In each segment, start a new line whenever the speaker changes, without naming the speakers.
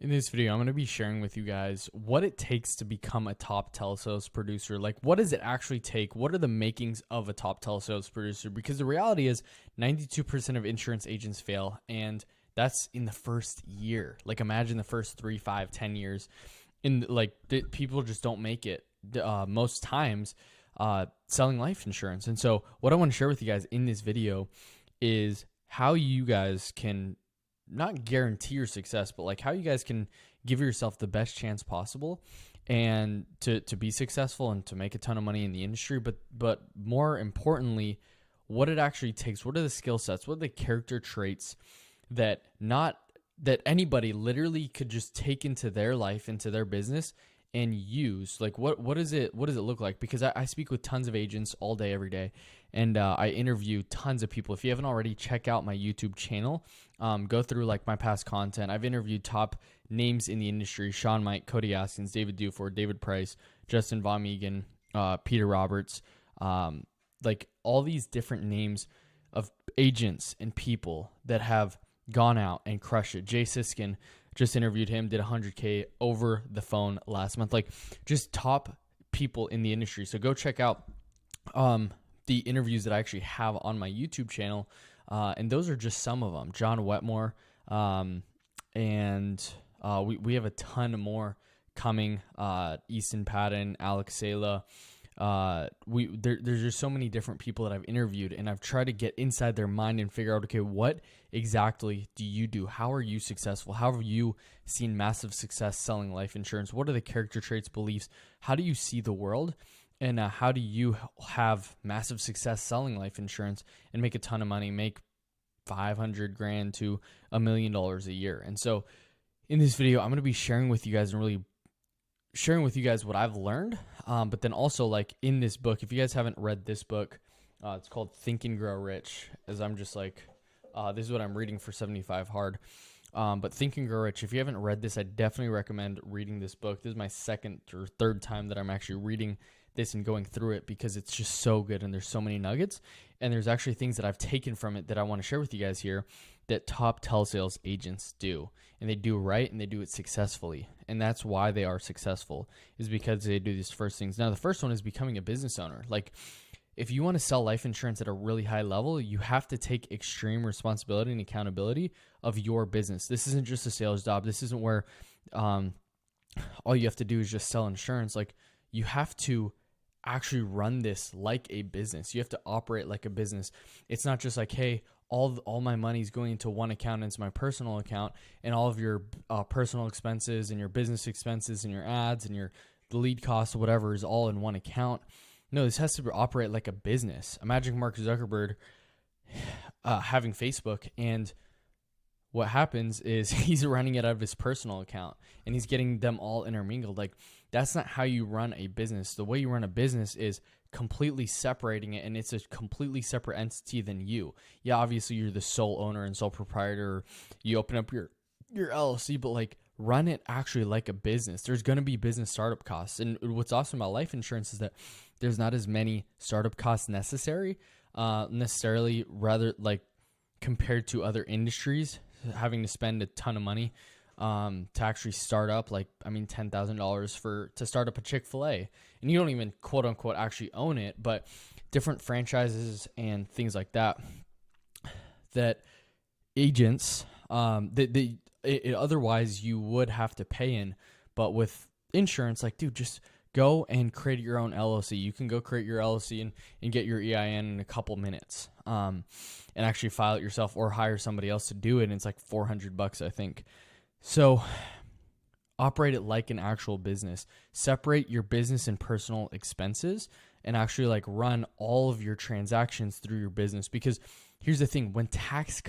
In this video, I'm going to be sharing with you guys what it takes to become a top telesales producer. Like, what does it actually take? What are the makings of a top telesales producer? Because the reality is 92% of insurance agents fail, and that's in the first year. Like, imagine the first 3, 5, 10 years. People just don't make it most times selling life insurance. And so what I want to share with you guys in this video is how you guys can not guarantee your success, but like how you guys can give yourself the best chance possible and to be successful and to make a ton of money in the industry. But more importantly, what it actually takes. What are the skill sets? What are the character traits that anybody literally could just take into their life, into their business and use? Like, what does it look like? Because I speak with tons of agents all day, every day, and I interview tons of people. If you haven't already, check out my YouTube channel. Go through like my past content. I've interviewed top names in the industry: Sean Mike, Cody Askins, David Duford, David Price, Justin Von Megan, Peter Roberts, like all these different names of agents and people that have gone out and crushed it. Jay Siskin, just interviewed him, did 100K over the phone last month. Like, just top people in the industry. So go check out the interviews that I actually have on my YouTube channel. And those are just some of them. John Wetmore. We have a ton more coming. Easton Patton, Alex Sala. There's just so many different people that I've interviewed, and I've tried to get inside their mind and figure out, okay, what exactly do you do? How are you successful? How have you seen massive success selling life insurance? What are the character traits, beliefs? How do you see the world? And how do you have massive success selling life insurance and make a ton of money, make $500,000 to $1 million a year? And so in this video, I'm going to be sharing with you guys and really sharing with you guys what I've learned. But then also, like, in this book, if you guys haven't read this book, it's called Think and Grow Rich, as I'm just like, this is what I'm reading for 75 Hard. But Think and Grow Rich, if you haven't read this, I definitely recommend reading this book. This is my second or third time that I'm actually reading this and going through it, because it's just so good and there's so many nuggets, and there's actually things that I've taken from it that I want to share with you guys here that top telesales agents do, and they do right, and they do it successfully. And that's why they are successful, is because they do these first things. Now, the first one is becoming a business owner. Like, if you want to sell life insurance at a really high level, you have to take extreme responsibility and accountability of your business. This isn't just a sales job. This isn't where all you have to do is just sell insurance. Like, you have to actually run this like a business. You have to operate like a business. It's not just like, hey, all my money is going into one account, into my personal account, and all of your personal expenses and your business expenses and your ads and the lead costs or whatever is all in one account. No, this has to operate like a business. Imagine Mark Zuckerberg having Facebook, and what happens is he's running it out of his personal account and he's getting them all intermingled. Like, that's not how you run a business. The way you run a business is completely separating it, and it's a completely separate entity than you. Yeah, obviously you're the sole owner and sole proprietor. You open up your LLC, but like, run it actually like a business. There's going to be business startup costs. And what's awesome about life insurance is that there's not as many startup costs necessarily, rather, like, compared to other industries, having to spend a ton of money to actually start up, like, I mean, $10,000 to start up a Chick-fil-A, and you don't even quote unquote actually own it, but different franchises and things like that agents otherwise you would have to pay in. But with insurance, like, dude, just go and create your own LLC. You can go create your LLC and get your EIN in a couple minutes, and actually file it yourself or hire somebody else to do it. And it's like $400, I think. So operate it like an actual business. Separate your business and personal expenses, and actually, like, run all of your transactions through your business. Because here's the thing, when tax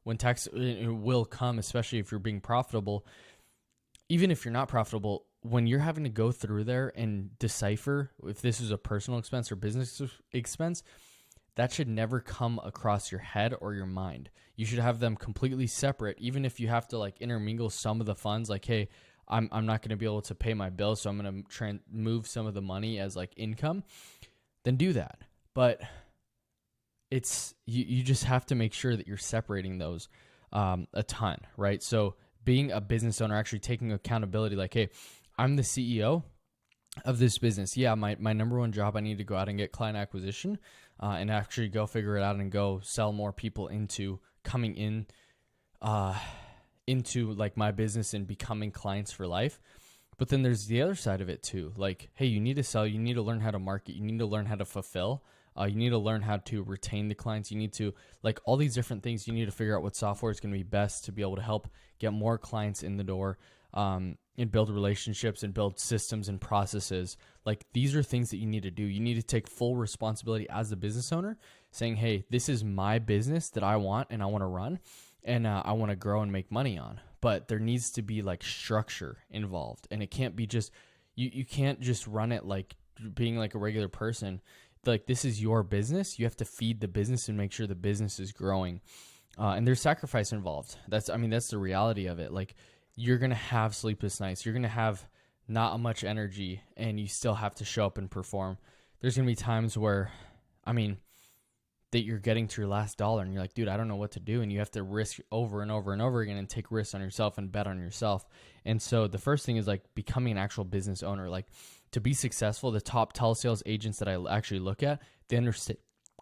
will come, especially if you're being profitable. Even if you're not profitable, when you're having to go through there and decipher if this is a personal expense or business expense, that should never come across your head or your mind. You should have them completely separate. Even if you have to, like, intermingle some of the funds, like, hey, I'm not going to be able to pay my bill, so I'm going to move some of the money as, like, income, then do that. But you just have to make sure that you're separating those a ton, right? So being a business owner, actually taking accountability, like, hey, I'm the CEO of this business. Yeah, my number one job, I need to go out and get client acquisition and actually go figure it out and go sell more people into coming in into like my business and becoming clients for life. But then there's the other side of it too. Like, hey, you need to sell, you need to learn how to market, you need to learn how to fulfill, you need to learn how to retain the clients. You need to, like, all these different things. You need to figure out what software is going to be best to be able to help get more clients in the door, and build relationships and build systems and processes. Like, these are things that you need to do. You need to take full responsibility as the business owner, saying, hey, this is my business that I want and I want to run and I want to grow and make money on. But there needs to be like structure involved, and it can't be just, you can't just run it like being like a regular person. Like, this is your business. You have to feed the business and make sure the business is growing. And there's sacrifice involved. That's the reality of it. Like, you're going to have sleepless nights. You're going to have not much energy, and you still have to show up and perform. There's going to be times where, that you're getting to your last dollar and you're like, dude, I don't know what to do. And you have to risk over and over and over again and take risks on yourself and bet on yourself. And so the first thing is like becoming an actual business owner. Like, to be successful, the top telesales agents that I actually look at, they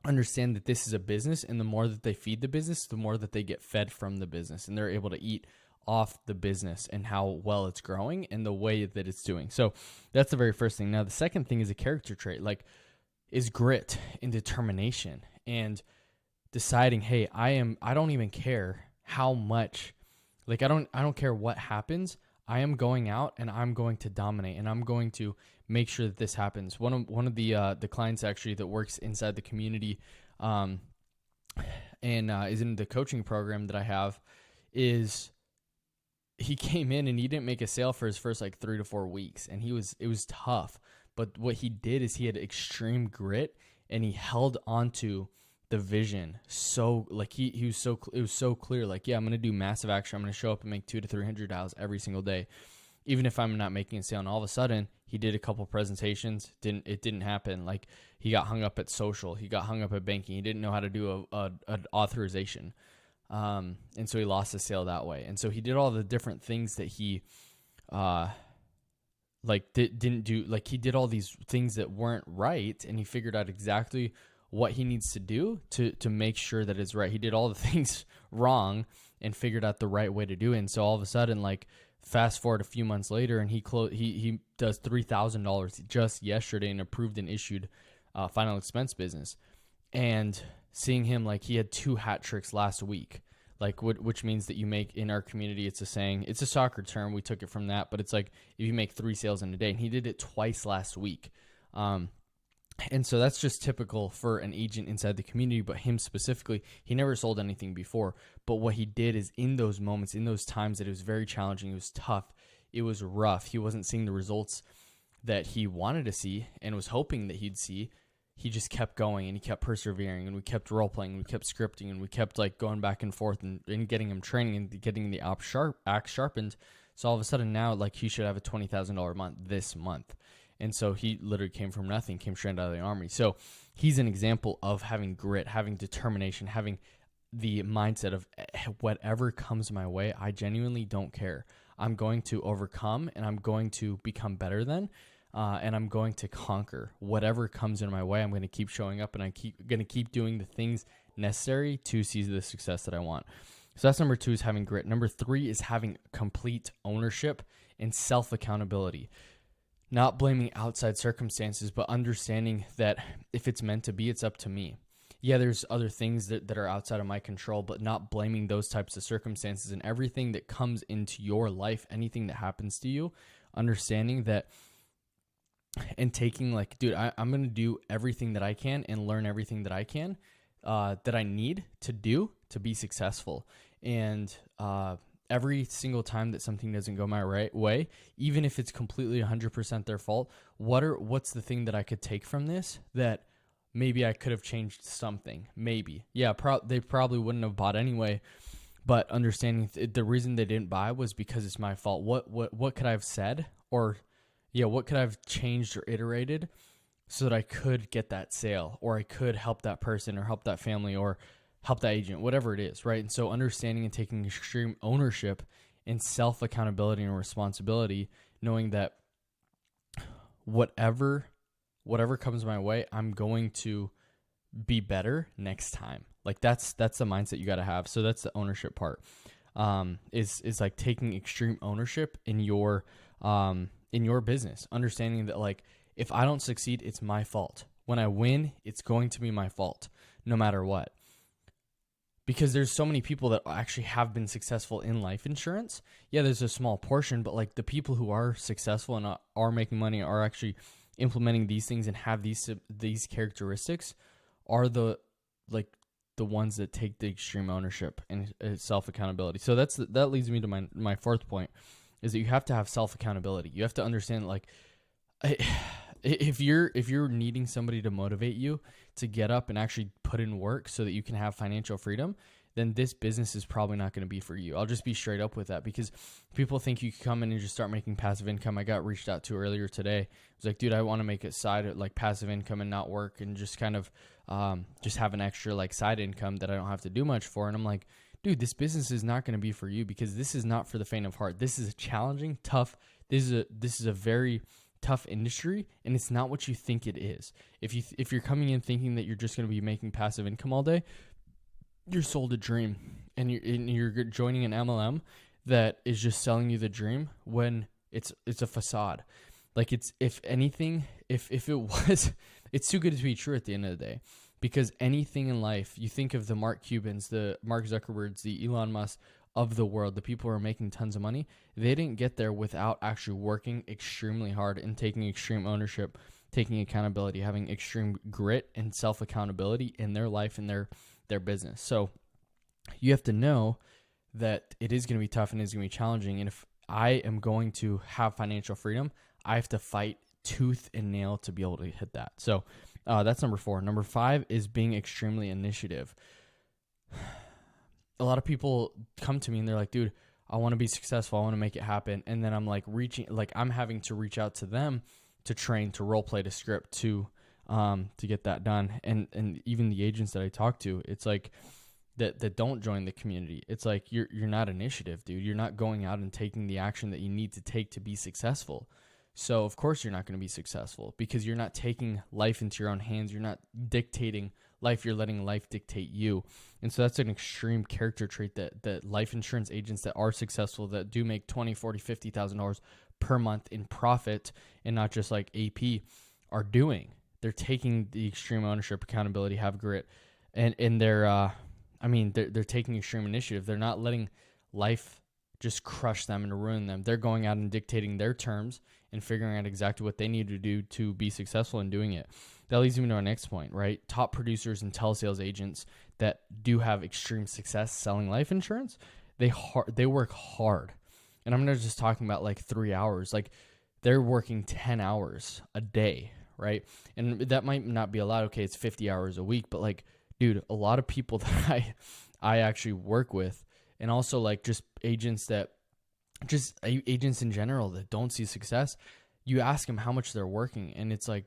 understand that this is a business, and the more that they feed the business, the more that they get fed from the business, and they're able to eat off the business and how well it's growing and the way that it's doing. So that's the very first thing. Now, the second thing is a character trait, like, is grit and determination, and deciding, hey, I don't even care how much, like, I don't care what happens. I am going out and I'm going to dominate, and I'm going to make sure that this happens. One of the clients actually that works inside the community, and is in the coaching program that I have, is he came in and he didn't make a sale for his first like 3 to 4 weeks, and it was tough. But what he did is he had extreme grit, and he held onto the vision. So like it was so clear. Like, yeah, I'm going to do massive action. I'm going to show up and make $200 to $300 every single day, even if I'm not making a sale. And all of a sudden he did a couple presentations. It didn't happen. Like, he got hung up at social. He got hung up at banking. He didn't know how to do an authorization. And so he lost the sale that way. And so he did all the different things that he, didn't do. Like, he did all these things that weren't right, and he figured out exactly what he needs to do to make sure that it's right. He did all the things wrong and figured out the right way to do it. And so all of a sudden, like, fast forward a few months later, and he does $3,000 just yesterday in approved and issued final expense business. And seeing him, like, he had 2 hat tricks last week, like, which means that you make, in our community, it's a saying, it's a soccer term, we took it from that, but it's like if you make 3 sales in a day, and he did it twice last week. And so that's just typical for an agent inside the community, but him specifically, he never sold anything before. But what he did is, in those moments, in those times that it was very challenging, it was tough, it was rough, he wasn't seeing the results that he wanted to see and was hoping that he'd see, he just kept going, and he kept persevering, and we kept role playing, and we kept scripting, and we kept like going back and forth and getting him training and getting the axe sharpened. So all of a sudden now, like, he should have a $20,000 month this month. And so he literally came from nothing, came straight out of the army. So he's an example of having grit, having determination, having the mindset of whatever comes my way, I genuinely don't care. I'm going to overcome, and I'm going to become better than, and I'm going to conquer whatever comes in my way. I'm going to keep showing up, and I'm going to keep doing the things necessary to seize the success that I want. So that's number 2, is having grit. Number 3 is having complete ownership and self-accountability. Not blaming outside circumstances, but understanding that if it's meant to be, it's up to me. Yeah, there's other things that are outside of my control, but not blaming those types of circumstances and everything that comes into your life, anything that happens to you, understanding that and taking, like, dude, I'm going to do everything that I can and learn everything that I can, that I need to do to be successful. And, every single time that something doesn't go my right way, even if it's completely 100% their fault, what's the thing that I could take from this that maybe I could have changed something? Maybe. Yeah, they probably wouldn't have bought anyway, but understanding the reason they didn't buy was because it's my fault. What could I have said? Or, yeah, what could I have changed or iterated so that I could get that sale, or I could help that person, or help that family, or help that agent, whatever it is, right? And so understanding and taking extreme ownership and self accountability and responsibility, knowing that whatever comes my way, I'm going to be better next time. Like that's the mindset you got to have. So that's the ownership part. Is like taking extreme ownership in your business, understanding that like if I don't succeed, it's my fault. When I win, it's going to be my fault, no matter what. Because there's so many people that actually have been successful in life insurance. Yeah, there's a small portion, but like the people who are successful and are making money, are actually implementing these things and have these characteristics, are the ones that take the extreme ownership and self accountability. So that leads me to my fourth point, is that you have to have self accountability. You have to understand like if you're needing somebody to motivate you to get up and actually put in work so that you can have financial freedom, then this business is probably not going to be for you. I'll just be straight up with that, because people think you can come in and just start making passive income. I got reached out to earlier today. It was like, dude, I want to make a side like passive income and not work and just kind of just have an extra like side income that I don't have to do much for. And I'm like, dude, this business is not going to be for you, because this is not for the faint of heart. This is a challenging, tough. This is a very tough industry, and it's not what you think it is. If you're coming in thinking that you're just going to be making passive income all day, you're sold a dream, and you're joining an MLM that is just selling you the dream when it's a facade. Like if anything, if it was, it's too good to be true at the end of the day. Because anything in life, you think of the Mark Cubans, the Mark Zuckerbergs, the Elon Musk of the world, the people who are making tons of money, they didn't get there without actually working extremely hard and taking extreme ownership, taking accountability, having extreme grit and self-accountability in their life and their business. So you have to know that it is going to be tough and it is going to be challenging. And if I am going to have financial freedom, I have to fight tooth and nail to be able to hit that. So that's number 4. Number 5 is being extremely initiative. A lot of people come to me and they're like, dude, I want to be successful. I want to make it happen. And then I'm like I'm having to reach out to them to train, to role play, to script, to get that done. And even the agents that I talk to, it's like that don't join the community. It's like, you're not initiative, dude. You're not going out and taking the action that you need to take to be successful. So of course you're not going to be successful, because you're not taking life into your own hands. You're not dictating life. You're letting life dictate you. And so that's an extreme character trait that life insurance agents that are successful, that do make $20,000, $40,000, $50,000 per month in profit, and not just like AP, are doing. They're taking the extreme ownership, accountability, have grit, and they're taking extreme initiative. They're not letting life just crush them and ruin them. They're going out and dictating their terms and figuring out exactly what they need to do to be successful in doing it. That leads me to our next point, right? Top producers and telesales agents that do have extreme success selling life insurance, they work hard. And I'm not just talking about like 3 hours. Like, they're working 10 hours a day, right? And that might not be a lot. Okay, it's 50 hours a week, but like, dude, a lot of people that I actually work with, and also like just agents in general that don't see success, you ask them how much they're working, and it's like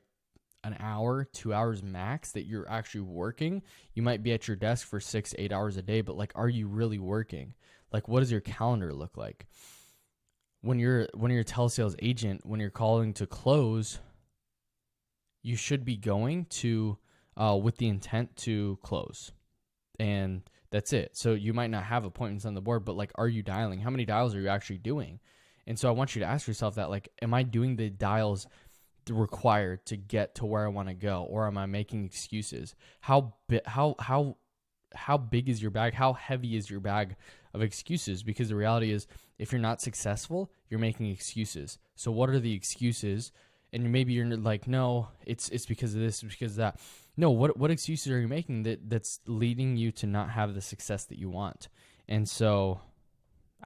an hour, 2 hours max that you're actually working. You might be at your desk for 6-8 hours a day, but like, are you really working? Like, what does your calendar look like? When you're a telesales agent, when you're calling to close, you should be going to with the intent to close, and that's it. So you might not have appointments on the board, but like, are you dialing? How many dials are you actually doing? And so I want you to ask yourself that, like, am I doing the dials required to get to where I want to go, or am I making excuses? How big is your bag? How heavy is your bag of excuses? Because the reality is, if you're not successful, you're making excuses. So what are the excuses? And maybe you're like, no, it's because of this, it's because of that. No, what excuses are you making that's leading you to not have the success that you want? And so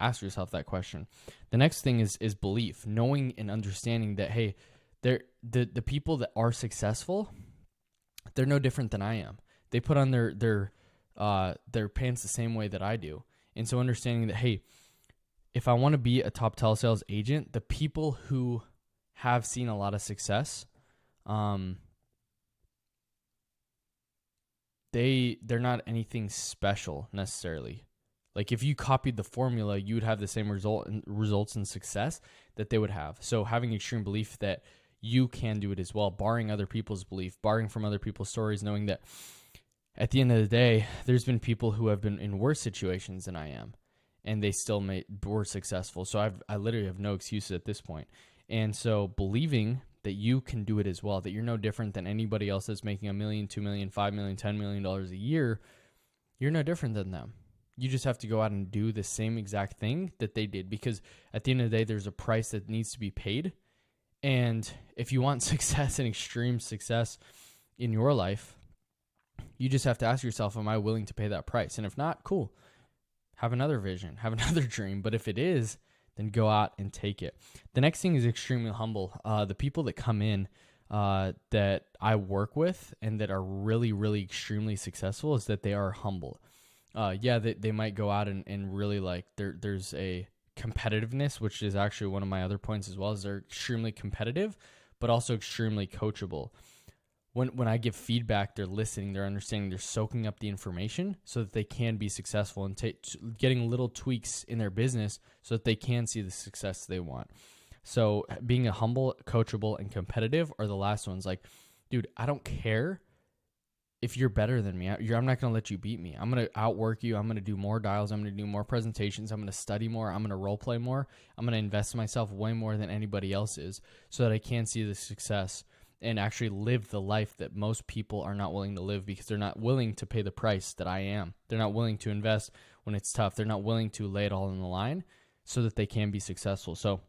ask yourself that question. The next thing is belief, knowing and understanding that, hey, the people that are successful, they're no different than I am. They put on their pants the same way that I do. And so understanding that, hey, if I want to be a top telesales agent, the people who have seen a lot of success, they're not anything special necessarily. Like if you copied the formula, you would have the same results and success that they would have. So having extreme belief that you can do it as well, barring other people's belief, barring from other people's stories, knowing that at the end of the day, there's been people who have been in worse situations than I am, and they still were successful. So I literally have no excuses at this point. And so believing that you can do it as well, that you're no different than anybody else that's making $1 million, $2 million, $5 million, $10 million a year, you're no different than them. You just have to go out and do the same exact thing that they did, because at the end of the day, there's a price that needs to be paid. And if you want success and extreme success in your life, you just have to ask yourself, am I willing to pay that price? And if not, cool. Have another vision, have another dream. But if it is, then go out and take it. The next thing is extremely humble. The people that come in that I work with and that are really, really extremely successful is that they are humble. They might go out and really like there's a competitiveness, which is actually one of my other points as well, is they're extremely competitive, but also extremely coachable. When I give feedback, they're listening, they're understanding, they're soaking up the information so that they can be successful and getting little tweaks in their business so that they can see the success they want. So being a humble, coachable, and competitive are the last ones. Like, dude, I don't care if you're better than me. I'm not going to let you beat me. I'm going to outwork you. I'm going to do more dials. I'm going to do more presentations. I'm going to study more. I'm going to role play more. I'm going to invest in myself way more than anybody else is so that I can see the success and actually live the life that most people are not willing to live, because they're not willing to pay the price that I am. They're not willing to invest when it's tough. They're not willing to lay it all on the line so that they can be successful. So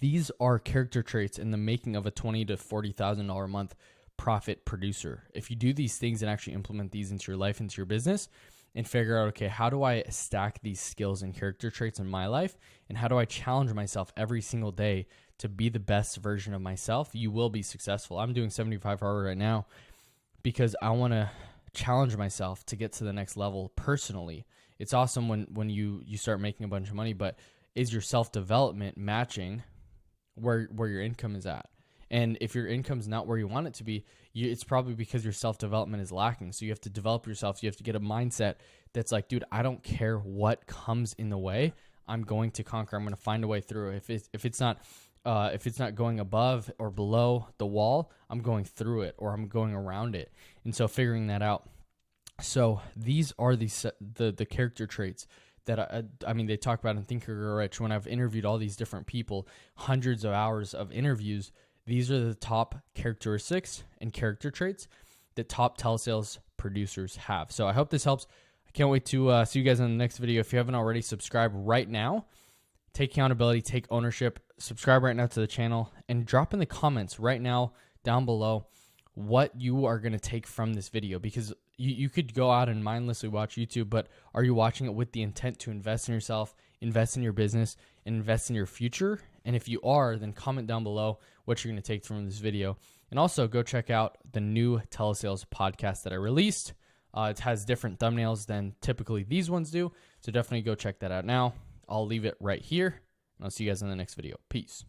these are character traits in the making of a $20,000 to $40,000 a month profit producer. If you do these things and actually implement these into your life, into your business, and figure out, okay, how do I stack these skills and character traits in my life? And how do I challenge myself every single day to be the best version of myself? You will be successful. I'm doing 75 hard right now because I want to challenge myself to get to the next level personally. It's awesome when you start making a bunch of money, but is your self-development matching where your income is at? And if your income's not where you want it to be, it's probably because your self-development is lacking. So you have to develop yourself. You have to get a mindset that's like, dude, I don't care what comes in the way. I'm going to conquer. I'm going to find a way through. If it's not going above or below the wall, I'm going through it, or I'm going around it. And so figuring that out. So these are the character traits that they talk about in Think and Grow Rich. When I've interviewed all these different people, hundreds of hours of interviews, these are the top characteristics and character traits that top telesales producers have. So I hope this helps. I can't wait to see you guys in the next video. If you haven't already, subscribe right now. Take accountability, take ownership, subscribe right now to the channel, and drop in the comments right now down below what you are going to take from this video, because you could go out and mindlessly watch YouTube, but are you watching it with the intent to invest in yourself, invest in your business, and invest in your future? And if you are, then comment down below what you're going to take from this video. And also go check out the new telesales podcast that I released. It has different thumbnails than typically these ones do. So definitely go check that out now. I'll leave it right here, and I'll see you guys in the next video. Peace.